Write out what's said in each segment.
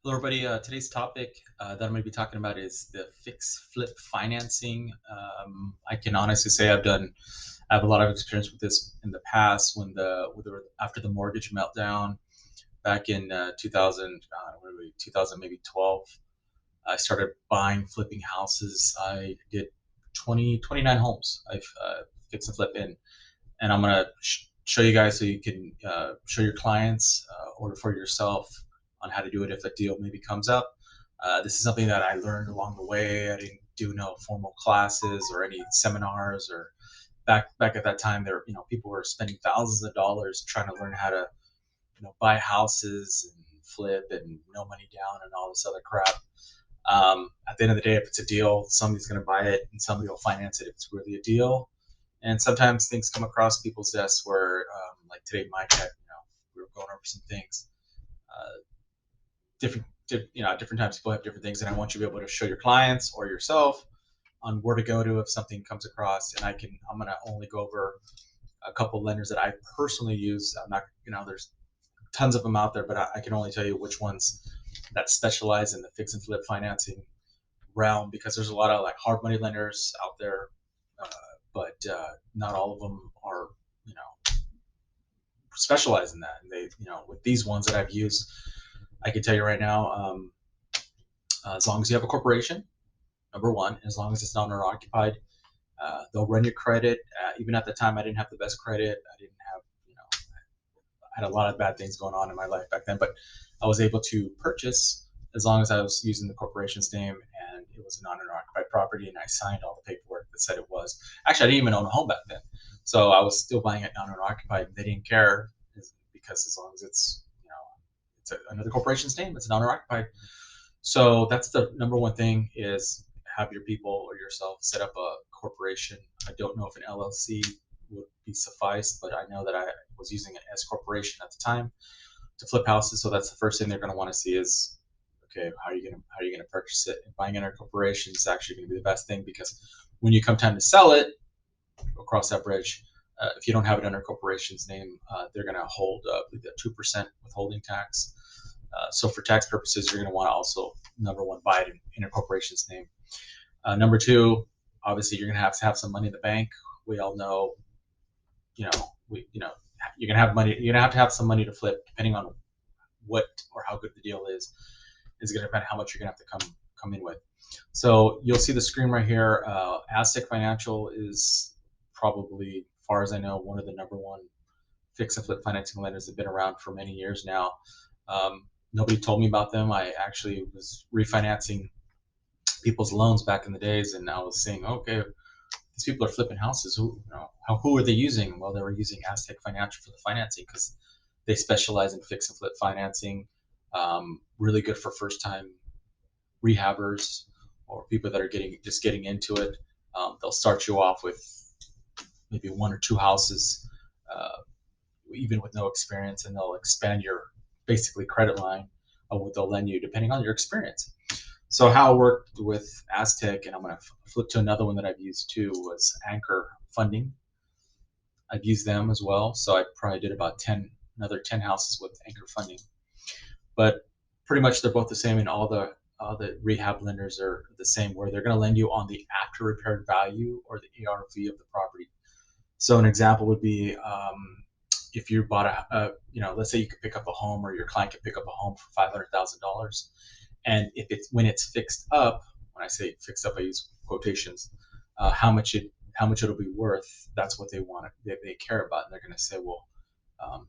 Hello, everybody. Today's topic that I'm going to be talking about is the fix flip financing. I can honestly say I have a lot of experience with this in the past after the mortgage meltdown back in 2000, what are we, 2000 maybe 12. I started buying, flipping houses. I did 29 homes. I've fixed and flip in, and I'm gonna show you guys so you can show your clients, order for yourself on how to do it if a deal maybe comes up. This is something that I learned along the way. I didn't do no formal classes or any seminars or back at that time there people were spending thousands of dollars trying to learn how to buy houses and flip and no money down and all this other crap. At the end of the day, if it's a deal, somebody's going to buy it and somebody will finance it if it's really a deal. And sometimes things come across people's desks where, like today, Mike had, we were going over some things. Different times people have different things, and I want you to be able to show your clients or yourself on where to go to if something comes across. And I'm going to only go over a couple lenders that I personally use. I'm not, there's tons of them out there, but I can only tell you which ones that specialize in the fix and flip financing realm, because there's a lot of like hard money lenders out there, uh, but not all of them are, you know, specialize in that. And they, with these ones that I've used, I can tell you right now, as long as you have a corporation, number one, as long as it's not owner occupied, they'll run your credit. Even at the time, I didn't have the best credit. I didn't have, I had a lot of bad things going on in my life back then, but I was able to purchase as long as I was using the corporation's name and it was a non-owner occupied property, and I signed all the paperwork that said it was. Actually, I didn't even own a home back then, so I was still buying it non-owner occupied. They didn't care because as long as it's another corporation's name, it's non-owner occupied. So that's the number one thing: is have your people or yourself set up a corporation. I don't know if an LLC would be suffice, but I know that I was using an S corporation at the time to flip houses. So that's the first thing they're going to want to see is, okay, how are you gonna purchase it? And buying in a corporation is actually going to be the best thing, because when you come time to sell it, across that bridge. If you don't have it under a corporation's name, they're going to hold the 2% withholding tax. So for tax purposes, you're going to want to also, number one, buy it in a corporation's name. Number two, obviously, you're going to have some money in the bank. We all know, you know, you're going to have money. You're going to have some money to flip, depending on what or how good the deal is going to depend how much you're going to have to come in with. So you'll see the screen right here. Aztec Financial is probably, as far as I know, one of the number one fix and flip financing lenders that have been around for many years now. Nobody told me about them. I actually was refinancing people's loans back in the days, and I was saying, okay, these people are flipping houses. Who are they using? Well, they were using Aztec Financial for the financing because they specialize in fix and flip financing. Really good for first time rehabbers or people that are getting into it. They'll start you off with maybe one or two houses, uh, even with no experience, and they'll expand your basically credit line of what they'll lend you depending on your experience. So how it worked with Aztec, and I'm going to flip to another one that I've used too, was Anchor Funding. I've used them as well, so I probably did about another 10 houses with Anchor Funding. But pretty much they're both the same, and all the rehab lenders are the same, where they're going to lend you on the after repaired value or the ARV of the property. So an example would be, if you bought let's say you could pick up a home, or your client could pick up a home for $500,000, and if it's when it's fixed up, when I say fixed up, I use quotations, how much it'll be worth. That's what they want. They care about, and they're going to say, well,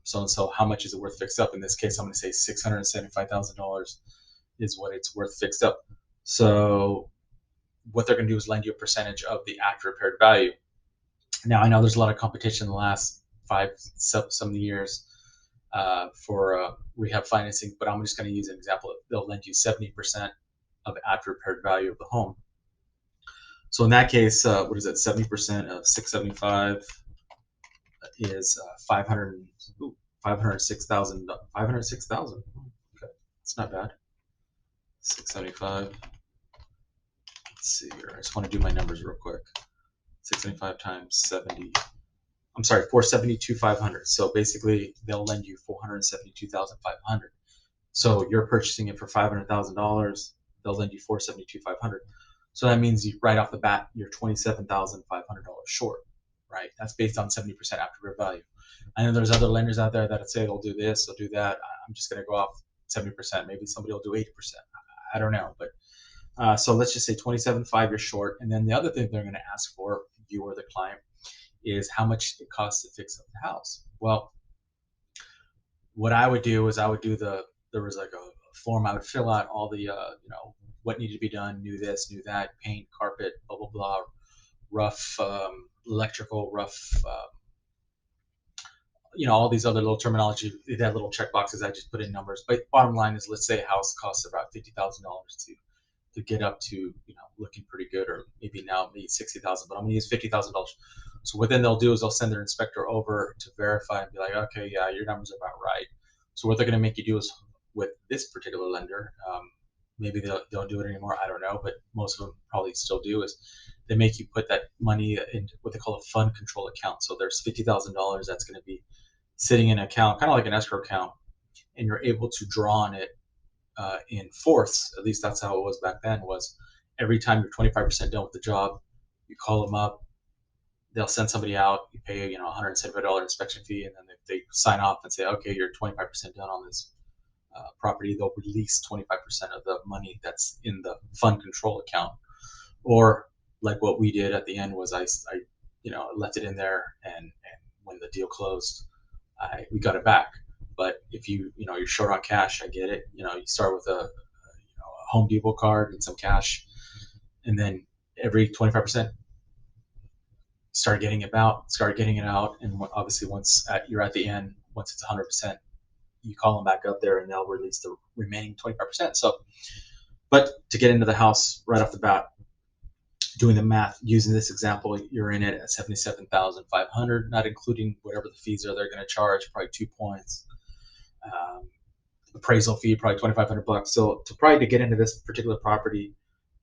so and so, how much is it worth fixed up? In this case, I'm going to say $675,000 is what it's worth fixed up. So what they're going to do is lend you a percentage of the after repaired value. Now I know there's a lot of competition in the last some of the years for rehab financing, but I'm just going to use an example. They'll lend you 70% of the after repaired value of the home. So in that case, what is it? 70% of 675 is 506,000. 506,000. Okay, it's not bad. 675. Let's see here. I just want to do my numbers real quick. 675 times 70. I'm sorry, 472,500. So basically, they'll lend you 472,500. So you're purchasing it for $500,000. They'll lend you 472,500. So that means you right off the bat you're $27,500 short, right? That's based on 70% after rear value. I know there's other lenders out there that say they'll do this, they'll do that. I'm just going to go off 70%. Maybe somebody will do 80%. I don't know, but so let's just say 27.5 you're short, and then the other thing they're going to ask for you or the client is how much it costs to fix up the house. Well, what I would do is I would do there was like a form I would fill out all the what needed to be done, knew this, knew that, paint, carpet, blah blah blah, rough electrical, rough all these other little terminology, that little check boxes. I just put in numbers. But bottom line is, let's say a house costs about $50,000 to get up to looking pretty good, or maybe now maybe 60,000, but I'm gonna use $50,000. So what then they'll do is they'll send their inspector over to verify and be like, okay, yeah, your numbers are about right. So what they're gonna make you do is, with this particular lender, maybe they'll don't do it anymore. I don't know, but most of them probably still do. Is they make you put that money in what they call a fund control account. So there's $50,000 that's going to be sitting in an account, kind of like an escrow account, and you're able to draw on it in fourths. At least that's how it was back then. Was every time you're 25% done with the job, you call them up. They'll send somebody out. You pay $175 inspection fee, and then they sign off and say, okay, you're 25% done on this property. They'll release 25% of the money that's in the fund control account. Or like what we did at the end was I left it in there, and when the deal closed, we got it back. But if you're short on cash, I get it. You start with a Home Depot card and some cash, and then every 25% start getting it out, and obviously once you're at the end, once it's 100%, you call them back up there, and they'll release the remaining 25%. So, but to get into the house right off the bat, doing the math using this example, you're in it at 77,500, not including whatever the fees are they're going to charge, probably 2 points. Um, Appraisal fee probably 2,500 bucks. So to get into this particular property,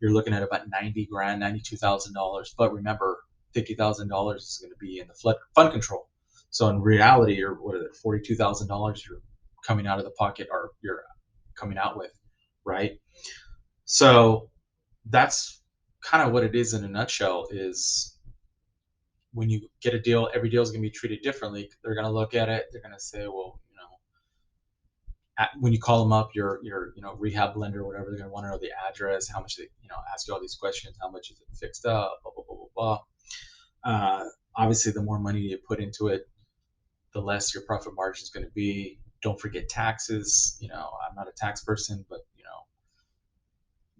you're looking at about 90 grand, $92,000. But remember, $50,000 is going to be in the flood fund control. So in reality, you're what is it, $42,000 you're coming out of the pocket, or you're coming out with, right? So that's kind of what it is in a nutshell. Is when you get a deal, every deal is going to be treated differently. They're going to look at it. They're going to say, well, when you call them up, your rehab lender, whatever, they're going to want to know the address, how much they ask you all these questions, how much is it fixed up, blah blah blah blah blah. Obviously, the more money you put into it, the less your profit margin is going to be. Don't forget taxes. I'm not a tax person, but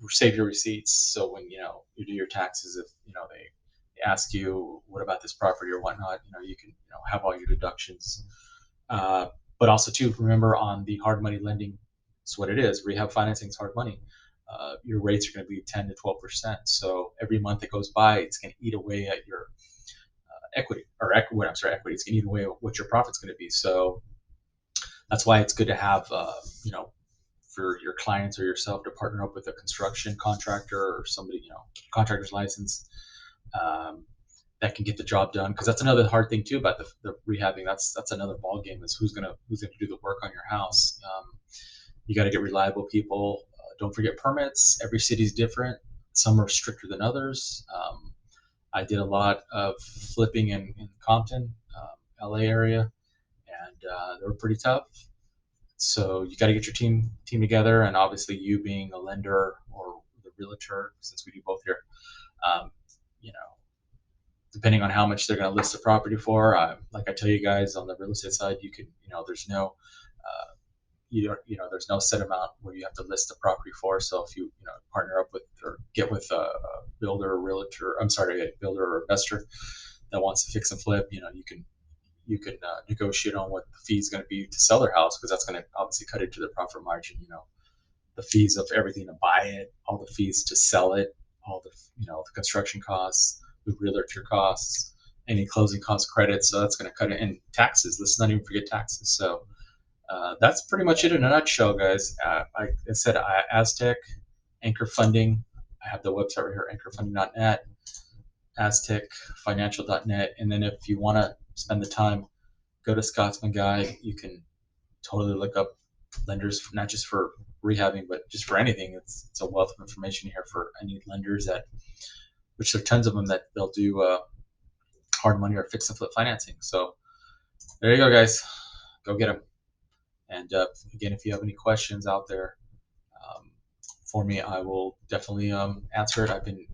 save your receipts. So when you do your taxes, if they ask you what about this property or whatnot, you can have all your deductions. Uh, but also too, remember on the hard money lending, it's what it is. Rehab financing is hard money. Your rates are going to be 10 to 12%. So every month that goes by, it's going to eat away at your equity, or equity. I'm sorry, equity. It's going to eat away at what your profit's going to be. So that's why it's good to have, for your clients or yourself to partner up with a construction contractor or somebody, contractor's license, um, that can get the job done. Because that's another hard thing too about the rehabbing. That's another ball game, is who's gonna do the work on your house. You got to get reliable people. Don't forget permits. Every city's different. Some are stricter than others. I did a lot of flipping in Compton, LA area, and they were pretty tough. So you got to get your team together, and obviously you being a lender or the realtor, since we do both here, um, you know, depending on how much they're going to list the property for. Like I tell you guys on the real estate side, you can, there's no, there's no set amount where you have to list the property for. So if you, partner up with or get with a builder or realtor, I'm sorry, a builder or investor that wants to fix and flip, you can negotiate on what the fee is going to be to sell their house, because that's going to obviously cut into their profit margin. The fees of everything to buy it, all the fees to sell it, all the construction costs, the realtor costs, any closing cost credits. So that's going to cut it in taxes. Let's not even forget taxes. So that's pretty much it in a nutshell, guys. Like I said, Aztec, Anchor Funding. I have the website right here, anchorfunding.net, aztecfinancial.net. And then if you want to spend the time, go to Scotsman Guy. You can totally look up lenders, not just for rehabbing, but just for anything. It's a wealth of information here for any lenders that, which there are tons of them that they'll do hard money or fix and flip financing. So there you go, guys. Go get them. And again, if you have any questions out there um, for me, I will definitely answer it. I've been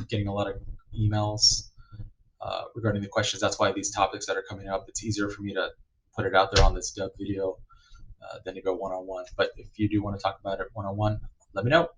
getting a lot of emails regarding the questions. That's why these topics that are coming up, it's easier for me to put it out there on this dub video than to go one on one. But if you do want to talk about it one on one, let me know.